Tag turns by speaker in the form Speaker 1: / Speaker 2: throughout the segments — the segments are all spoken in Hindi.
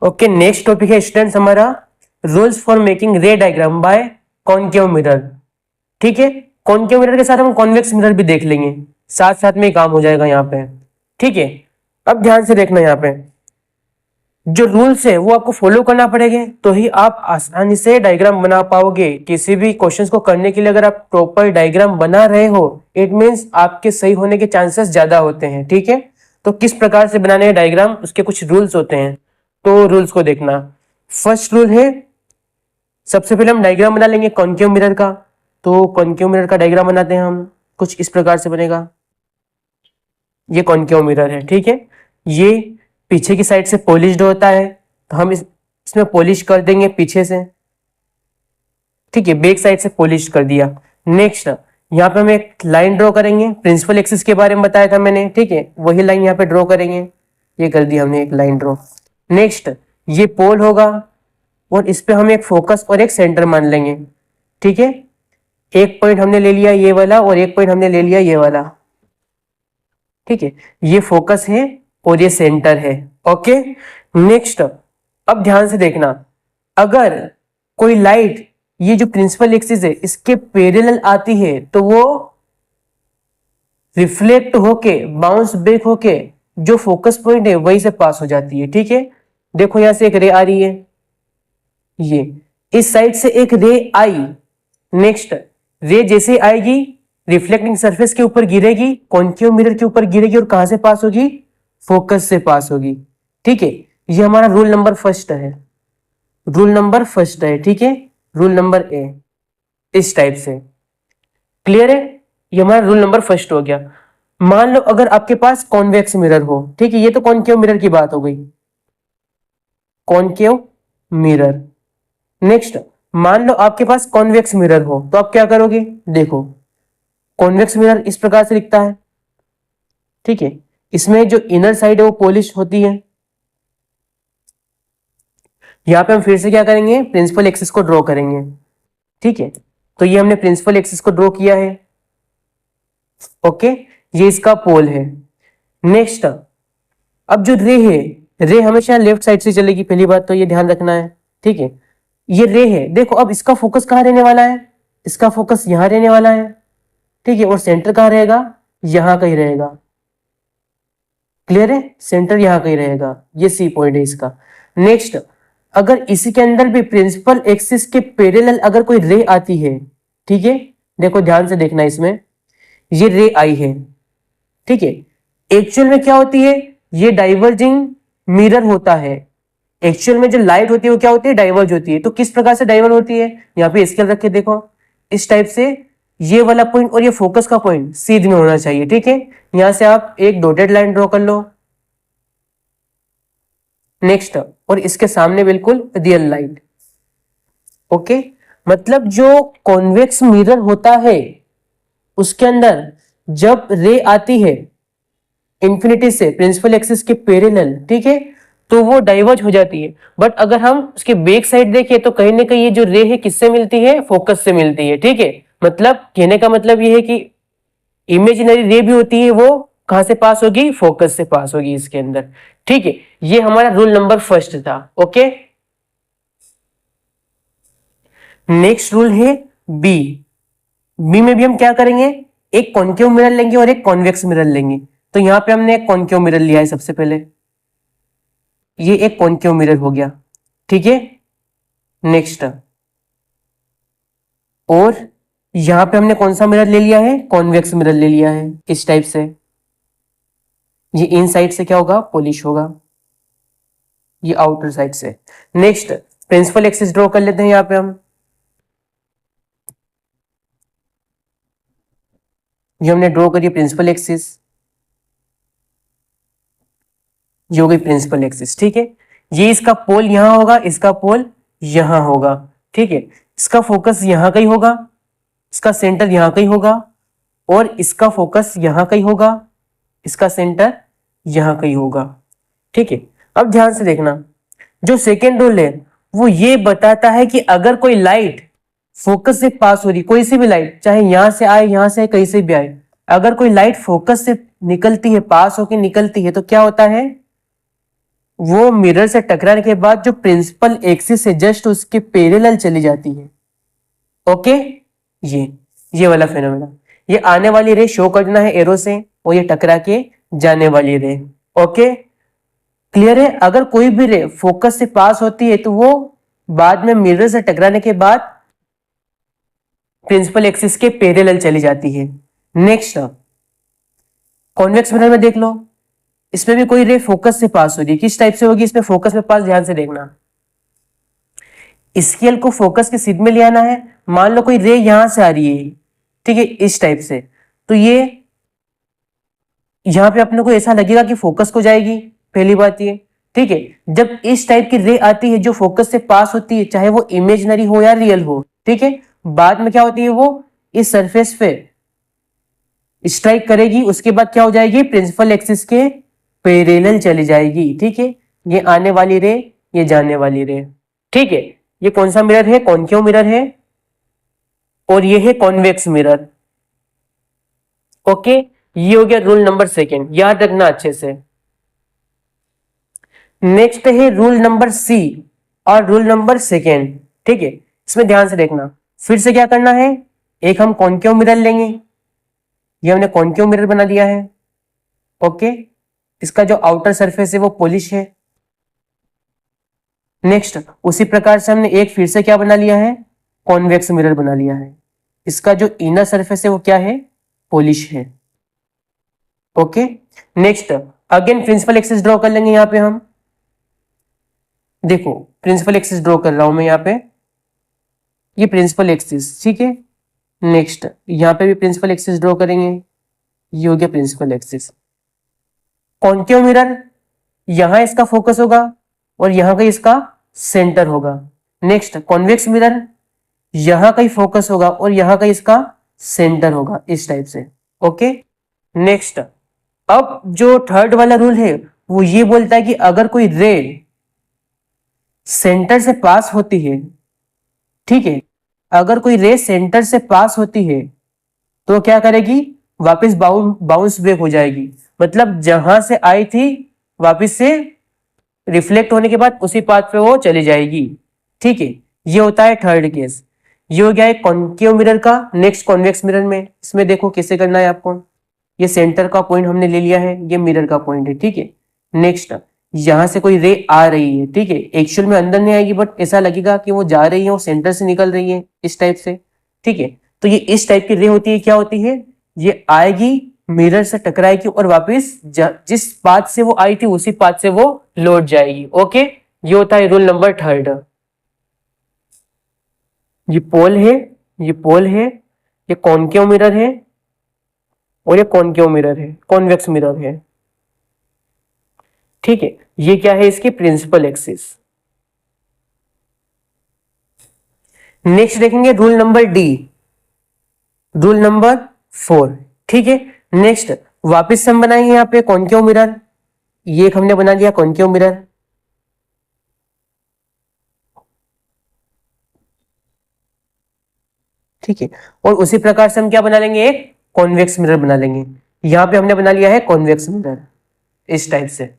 Speaker 1: ओके, नेक्स्ट टॉपिक है स्टूडेंट्स हमारा rules for making ray diagram by concave mirror. ठीक है, कॉनकेव मिरर के साथ हम कॉन्वेक्स मिरर भी देख लेंगे, साथ साथ में काम हो जाएगा यहाँ पे। ठीक है, अब ध्यान से देखना, यहाँ पे जो रूल्स है वो आपको फॉलो करना पड़ेंगे, तो ही आप आसानी से डायग्राम बना पाओगे। किसी भी क्वेश्चंस को करने के लिए अगर आप प्रॉपर डायग्राम बना रहे हो, इट मीन्स आपके सही होने के चांसेस ज्यादा होते हैं। ठीक है, तो किस प्रकार से बनाने हैं डायग्राम, उसके कुछ रूल्स होते हैं, तो रूल्स को देखना। फर्स्ट रूल है, सबसे पहले हम डायग्राम बना लेंगे कॉनकेव मिरर का। तो कॉनकेव मिरर का डायग्राम बनाते हैं हम, कुछ इस प्रकार से बनेगा। ये कॉनकेव मिरर है। ठीक है, ये पीछे की साइड से पॉलिश्ड होता है, तो हम इसमें पॉलिश कर देंगे पीछे से। ठीक है, बैक साइड से पॉलिश कर दिया। नेक्स्ट यहाँ पे हम एक लाइन ड्रॉ करेंगे, प्रिंसिपल एक्सिस के बारे में बताया था मैंने। ठीक है, वही लाइन यहाँ पे ड्रॉ करेंगे, ये कर दिया हमने एक लाइन ड्रॉ। नेक्स्ट ये पोल होगा और इस पे हम एक फोकस और एक सेंटर मान लेंगे। ठीक है, एक पॉइंट हमने ले लिया ये वाला और एक पॉइंट हमने ले लिया ये वाला। ठीक है, ये फोकस है और ये सेंटर है। ओके, नेक्स्ट अब ध्यान से देखना, अगर कोई लाइट ये जो प्रिंसिपल एक्सिस है इसके पैरेलल आती है तो वो रिफ्लेक्ट होके बाउंस बैक होके जो फोकस पॉइंट है वहीं से पास हो जाती है। ठीक है, देखो यहां से एक रे आ रही है, ये इस साइड से एक रे आई। नेक्स्ट रे जैसे आएगी रिफ्लेक्टिंग सरफेस के ऊपर गिरेगी, कॉनकेव मिरर के ऊपर गिरेगी और कहां से पास होगी, फोकस से पास होगी। ठीक है, ये हमारा रूल नंबर फर्स्ट है, रूल नंबर फर्स्ट है। ठीक है, रूल नंबर ए इस टाइप से। क्लियर है, ये हमारा रूल नंबर फर्स्ट हो गया। मान लो अगर आपके पास कॉन्वेक्स मिरर हो, ठीक है, ये तो कॉनकेव मिरर की बात हो गई, कॉनकेव मिरर। नेक्स्ट मान लो आपके पास कॉन्वेक्स मिरर हो, तो आप क्या करोगे, देखो कॉन्वेक्स मिरर इस प्रकार से दिखता है। ठीक है, इसमें जो इनर साइड है वो पॉलिश होती है। यहां पे हम फिर से क्या करेंगे, प्रिंसिपल एक्सिस को ड्रॉ करेंगे। ठीक है, तो ये हमने प्रिंसिपल एक्सिस को ड्रॉ किया है। ओके, ये इसका पोल है। नेक्स्ट अब जो रे है, रे हमेशा लेफ्ट साइड से चलेगी, पहली बात तो ये ध्यान रखना है। ठीक है, ये रे है, देखो अब इसका फोकस कहां रहने वाला है, इसका फोकस यहां रहने वाला है। ठीक है, और सेंटर कहां रहेगा, यहां कहीं रहेगा। क्लियर है, सेंटर यहां कहीं रहेगा, ये सी पॉइंट है इसका। नेक्स्ट अगर इसी के अंदर भी प्रिंसिपल एक्सिस के पैरेलल अगर कोई रे आती है, ठीक है, देखो ध्यान से देखना, इसमें ये रे आई है। ठीक है, एक्चुअल में क्या होती है, ये डाइवर्जिंग मिरर होता है। एक्चुअल में जो लाइट होती है वो क्या होती है, डाइवर्ज होती है। तो किस प्रकार से डाइवर्ज होती है, यहाँ पे स्केल रख के देखो, इस टाइप से ये वाला पॉइंट और ये फोकस का पॉइंट सीध में होना चाहिए। ठीक है, यहां से आप एक डॉटेड लाइन ड्रॉ कर लो। नेक्स्ट और इसके सामने बिल्कुल रियल लाइन। ओके, मतलब जो कॉन्वेक्स मिरर होता है उसके अंदर जब रे आती है इंफिनिटी से प्रिंसिपल एक्सिस के पैरेलल, ठीक है, तो वो डाइवर्ज हो जाती है। बट अगर हम उसके बैक साइड देखें तो कहीं ना कहीं ये जो रे है किससे मिलती है, फोकस से मिलती है। ठीक है, मतलब कहने का मतलब ये है कि इमेजिनरी रे भी होती है, वो कहां से पास होगी, फोकस से पास होगी इसके अंदर। ठीक है, ये हमारा रूल नंबर फर्स्ट था। ओके, नेक्स्ट रूल है बी। बी में भी हम क्या करेंगे, एक कॉनकेव मिरर लेंगे और एक कॉन्वेक्स मिरर लेंगे। तो यहां पे हमने एक कॉनकेव मिरर लिया है सबसे पहले, ये एक कॉनकेव मिरर हो गया। ठीक है, नेक्स्ट और यहां पे हमने कौन सा मिरर ले लिया है, कॉन्वेक्स मिरर ले लिया है इस टाइप से। ये इन साइड से क्या होगा, पॉलिश होगा, ये आउटर साइड से। नेक्स्ट प्रिंसिपल एक्सिस ड्रॉ कर लेते हैं यहां पे हम, ये हमने ड्रॉ करिए प्रिंसिपल एक्सिस, ये हो गई प्रिंसिपल एक्सिस। ठीक है, ये इसका पोल यहां होगा, इसका पोल यहां होगा। ठीक है, इसका फोकस यहां कहीं होगा, इसका सेंटर यहां कहीं होगा और इसका फोकस यहां कहीं होगा, इसका सेंटर यहां कहीं होगा। ठीक है, अब ध्यान से देखना, जो सेकेंड रूल है वो ये बताता है कि अगर कोई लाइट फोकस से पास हो रही, कोई सी भी लाइट, चाहे यहां से आए यहां से कहीं से भी आए, अगर कोई लाइट फोकस से निकलती है, पास होकर निकलती है, तो क्या होता है, वो मिरर से टकराने के बाद जो प्रिंसिपल एक्सिस है जस्ट उसके पैरेलल चली जाती है। ओके, ये वाला फेनोमेना, ये आने वाली रे शो करना है एरो से और ये टकरा के जाने वाली रे। ओके, क्लियर है। अगर कोई भी रे फोकस से पास होती है तो वो बाद में मिरर से टकराने के बाद प्रिंसिपल एक्सिस के पैरेलल चली जाती है। नेक्स्ट कॉन्वेक्स मिरर में देख लो, इसमें भी कोई रे फोकस से पास हो रही है, किस टाइप से होगी, इसमें फोकस में पास, ध्यान से देखना, स्केल को फोकस के सीध में ले आना है। मान लो कोई रे यहां से आ रही है, ठीक है, इस टाइप से, तो ये यहां पे अपने को ऐसा लगेगा कि फोकस को जाएगी, पहली बात ये, ठीक है। जब इस टाइप की रे आती है जो फोकस से पास होती है, चाहे वो इमेजिनरी हो या रियल हो, ठीक है, बाद में क्या होती है, वो इस सरफेस पे स्ट्राइक करेगी, उसके बाद क्या हो जाएगी, प्रिंसिपल एक्सिस के पैरेलल चली जाएगी, ठीक है। ये आने वाली रे, ये जाने वाली रे, ठीक है। ये कौन सा मिरर है, कॉन्केव मिरर है, और ये है कॉन्वेक्स मिरर। ओके, ये हो गया रूल नंबर सेकेंड, याद रखना अच्छे से। नेक्स्ट है रूल नंबर सी और रूल नंबर सेकेंड, ठीक है। इसमें ध्यान से देखना, फिर से क्या करना है, एक हम कॉन्केव मिरर लेंगे, ये हमने कॉन्केव मिरर बना दिया है। ओके, इसका जो आउटर सरफेस है वो पॉलिश है। नेक्स्ट उसी प्रकार से हमने एक फिर से क्या बना लिया है, कॉन्वेक्स मिरर बना लिया है, इसका जो इनर सरफेस है वो क्या है, पॉलिश है। Okay, next again principal axis draw कर लेंगे, यहां पे हम देखो प्रिंसिपल एक्सिस ड्रॉ कर रहा हूं मैं यहां पे, ये प्रिंसिपल एक्सिस, ठीक है। नेक्स्ट यहां पे भी प्रिंसिपल एक्सिस ड्रॉ करेंगे, ये हो गया प्रिंसिपल एक्सिस। कॉन्केव मिरर, यहां इसका फोकस होगा और यहां का इसका सेंटर होगा। नेक्स्ट कॉन्वेक्स मिरर, यहां का ही फोकस होगा और यहां का इसका सेंटर होगा, इस टाइप से। ओके, नेक्स्ट अब जो थर्ड वाला रूल है वो ये बोलता है कि अगर कोई रे सेंटर से पास होती है, ठीक है, अगर कोई रे सेंटर से पास होती है तो क्या करेगी, वापस बाउंस बैक हो जाएगी, मतलब जहां से आई थी वापस से रिफ्लेक्ट होने के बाद उसी पाथ पे वो चली जाएगी, ठीक है। ये होता है थर्ड केस। ये हो गया है कॉन्केव मिरर का। नेक्स्ट कॉन्वेक्स मिरर में, इसमें देखो कैसे करना है आपको, ये सेंटर का पॉइंट हमने ले लिया है, ये मिरर का पॉइंट है, ठीक है। नेक्स्ट यहां से कोई रे आ रही है, ठीक है, एक्चुअल में अंदर नहीं आएगी बट ऐसा लगेगा कि वो जा रही है, वो सेंटर से निकल रही है, इस टाइप से, ठीक है। तो ये इस टाइप की रे होती है, क्या होती है, ये आएगी, मिरर से टकराएगी और वापस जिस पाथ से वो आई थी उसी पाथ से वो लौट जाएगी। ओके, ये होता है रूल नंबर थर्ड। ये पोल है, ये पोल है, ये कॉन्केव मिरर है और ये कॉन्केव मिरर है, कॉन्वेक्स मिरर है, ठीक है। ये क्या है, इसकी प्रिंसिपल एक्सिस। नेक्स्ट देखेंगे rule number D, rule number 4, ठीक है। नेक्स्ट वापस हम बनाएंगे यहां पे कॉन्केव मिरर, ये एक हमने बना लिया कॉन्केव मिरर, ठीक है। और उसी प्रकार से हम क्या बना लेंगे, एक कॉन्वेक्स मिरर बना लेंगे, यहां पे हमने बना लिया है कॉन्वेक्स मिरर, इस टाइप से।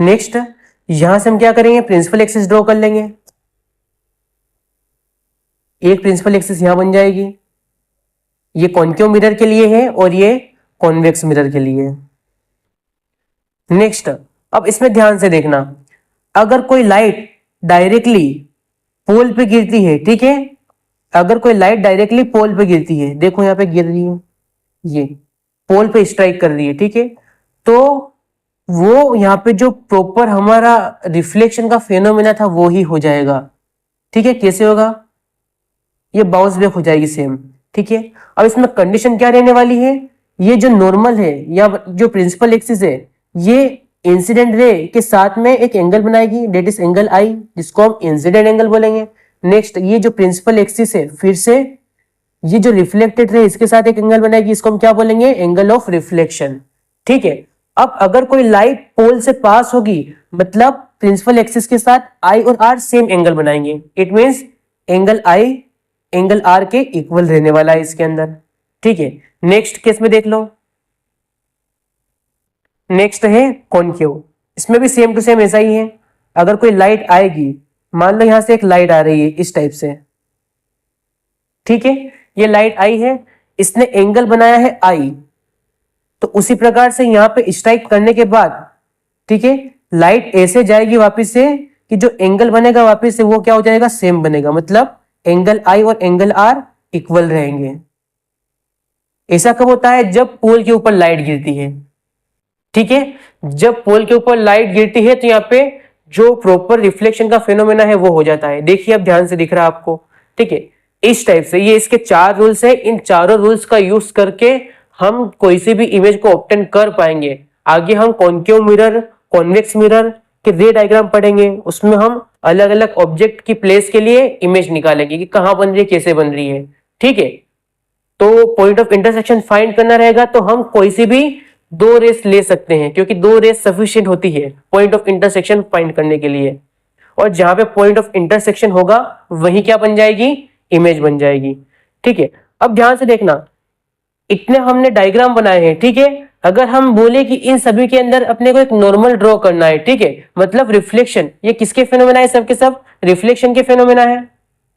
Speaker 1: नेक्स्ट यहां से हम क्या करेंगे, प्रिंसिपल एक्सिस ड्रॉ कर लेंगे, एक प्रिंसिपल एक्सिस यहां बन जाएगी, ये कॉन्केव मिरर के लिए है और ये कॉन्वेक्स मिरर के लिए। नेक्स्ट अब इसमें ध्यान से देखना, अगर कोई लाइट डायरेक्टली पोल पे गिरती है, ठीक है, अगर कोई लाइट डायरेक्टली पोल पे गिरती है, देखो यहां पे गिर रही है, ये पोल पे स्ट्राइक कर रही है, ठीक है, तो वो यहाँ पे जो प्रॉपर हमारा रिफ्लेक्शन का फेनोमेना था वो ही हो जाएगा, ठीक है। कैसे होगा, ये बाउंस बैक हो जाएगी सेम, ठीक है। अब इसमें कंडीशन क्या रहने वाली है, ये जो नॉर्मल है या जो प्रिंसिपल एक्सिस है, ये इंसिडेंट रे के साथ में एक एंगल बनाएगी, डेट इज एंगल आई, जिसको हम इंसिडेंट एंगल बोलेंगे। नेक्स्ट ये जो प्रिंसिपल एक्सिस है, फिर से ये जो रिफ्लेक्टेड रे इसके साथ एक एंगल बनाएगी, इसको हम क्या बोलेंगे, एंगल ऑफ रिफ्लेक्शन, ठीक है। अब अगर कोई लाइट पोल से पास होगी, मतलब प्रिंसिपल एक्सिस के साथ आई और आर सेम एंगल बनाएंगे। It means angle i angle r के इक्वल रहने वाला है इसके अंदर। ठीक है, नेक्स्ट केस में देख लो। नेक्स्ट है कॉनकेव। इसमें भी सेम टू सेम ऐसा ही है। अगर कोई लाइट आएगी, मान लो यहां से एक लाइट आ रही है इस टाइप से, ठीक है, ये लाइट आई है, इसने एंगल बनाया है आई, तो उसी प्रकार से यहां पे स्ट्राइक करने के बाद, ठीक है, लाइट ऐसे जाएगी वापस से कि जो एंगल बनेगा वापस से वो क्या हो जाएगा, सेम बनेगा। मतलब एंगल आई और एंगल आर इक्वल रहेंगे। ऐसा कब होता है, जब पोल के ऊपर लाइट गिरती है। ठीक है, जब पोल के ऊपर लाइट गिरती है तो यहाँ पे जो प्रॉपर रिफ्लेक्शन का फेनोमेना है वो हो जाता है। देखिए अब ध्यान से दिख रहा है आपको। ठीक है, इस टाइप से, ये इसके 4 रूल्स है। इन चारों रूल्स का यूज करके हम कोई सी भी इमेज को ऑब्टेन कर पाएंगे। आगे हम कॉनकेव मिरर, कॉन्वेक्स मिरर के रे डायग्राम पढ़ेंगे। उसमें हम अलग अलग ऑब्जेक्ट की प्लेस के लिए इमेज निकालेंगे कि कहां बन रही है, कैसे बन रही है। ठीक है, तो पॉइंट ऑफ इंटरसेक्शन फाइंड करना रहेगा तो हम कोई सी भी 2 रेस ले सकते हैं, क्योंकि 2 रेस सफिशिएंट होती है पॉइंट ऑफ इंटरसेक्शन फाइंड करने के लिए। और जहां पे पॉइंट ऑफ इंटरसेक्शन होगा वहीं क्या बन जाएगी, इमेज बन जाएगी। ठीक है, अब ध्यान से देखना, इतने हमने डायग्राम बनाए हैं। ठीक है, अगर हम बोले कि इन सभी के अंदर अपने को एक नॉर्मल ड्रॉ करना है, ठीक है, मतलब रिफ्लेक्शन, ये किसके फेनोमेना है, सब के सब रिफ्लेक्शन के फेनोमेना है।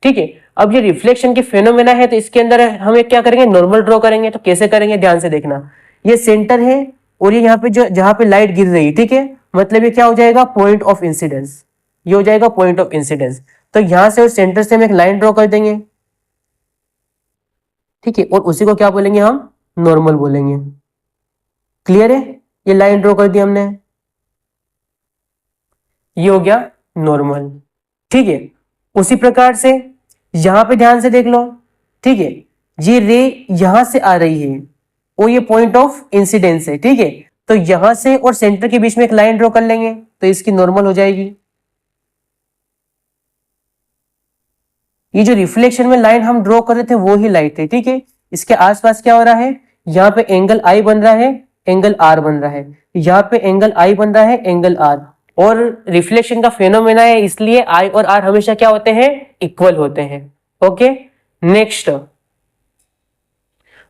Speaker 1: ठीक है, अब ये रिफ्लेक्शन के फेनोमेना है तो इसके अंदर हम एक क्या करेंगे, नॉर्मल ड्रॉ करेंगे। तो कैसे करेंगे, ध्यान से देखना। ये सेंटर है और ये यहाँ पे जो जहां पे लाइट गिर रही है, ठीक है, मतलब ये क्या हो जाएगा, पॉइंट ऑफ इंसिडेंस। ये हो जाएगा पॉइंट ऑफ इंसिडेंस। तो यहां से और सेंटर से हम एक लाइन ड्रॉ कर देंगे। ठीक है, और उसी को क्या बोलेंगे, हम नॉर्मल बोलेंगे। क्लियर है, ये लाइन ड्रॉ कर दी हमने, ये हो गया नॉर्मल। ठीक है, उसी प्रकार से यहां पे ध्यान से देख लो। ठीक है, ये रे यहां से आ रही है और ये पॉइंट ऑफ इंसिडेंस है। ठीक है, तो यहां से और सेंटर के बीच में एक लाइन ड्रॉ कर लेंगे तो इसकी नॉर्मल हो जाएगी। ये जो रिफ्लेक्शन में लाइन हम ड्रॉ कर रहे थे वो ही लाइट है। ठीक है, इसके आसपास क्या हो रहा है, यहाँ पे एंगल आई बन रहा है, एंगल आर बन रहा है, यहाँ पे एंगल आई बन रहा है, एंगल आर, और रिफ्लेक्शन का फेनोमेना है इसलिए आई और आर हमेशा क्या होते हैं, इक्वल होते हैं। ओके, नेक्स्ट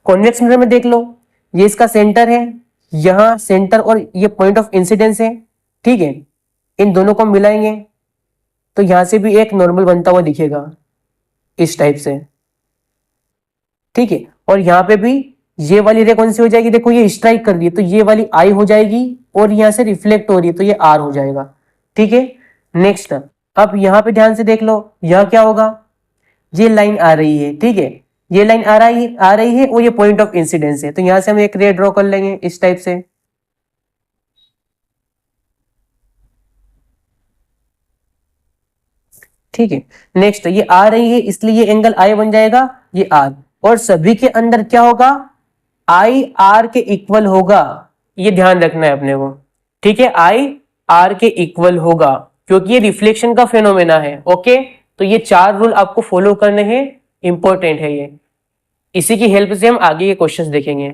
Speaker 1: कॉन्वेक्स मिरर में देख लो, ये इसका सेंटर है, यहां सेंटर और ये पॉइंट ऑफ इंसिडेंस है। ठीक है, इन दोनों को मिलाएंगे तो यहां से भी एक नॉर्मल बनता हुआ दिखेगा इस टाइप से। ठीक है, और यहाँ पे भी ये वाली रे कौन सी हो जाएगी, देखो ये स्ट्राइक कर रही है तो ये वाली आई हो जाएगी और यहाँ से रिफ्लेक्ट हो रही है तो ये आर हो जाएगा। ठीक है, नेक्स्ट अब यहाँ पे ध्यान से देख लो, यह क्या होगा, ये लाइन आ रही है। ठीक है, ये लाइन आ रही है और ये पॉइंट ऑफ इंसिडेंस है तो यहां से हम एक रे ड्रॉ कर लेंगे इस टाइप से। ठीक है, नेक्स्ट ये आ रही है इसलिए ये एंगल आई बन जाएगा, ये आर, और सभी के अंदर क्या होगा, आई आर के इक्वल होगा। ये ध्यान रखना है अपने को। ठीक है, आई आर के इक्वल होगा क्योंकि ये रिफ्लेक्शन का फेनोमेना है। ओके, तो ये 4 रूल आपको फॉलो करने हैं, इंपॉर्टेंट है ये। इसी की हेल्प से हम आगे के क्वेश्चंस देखेंगे।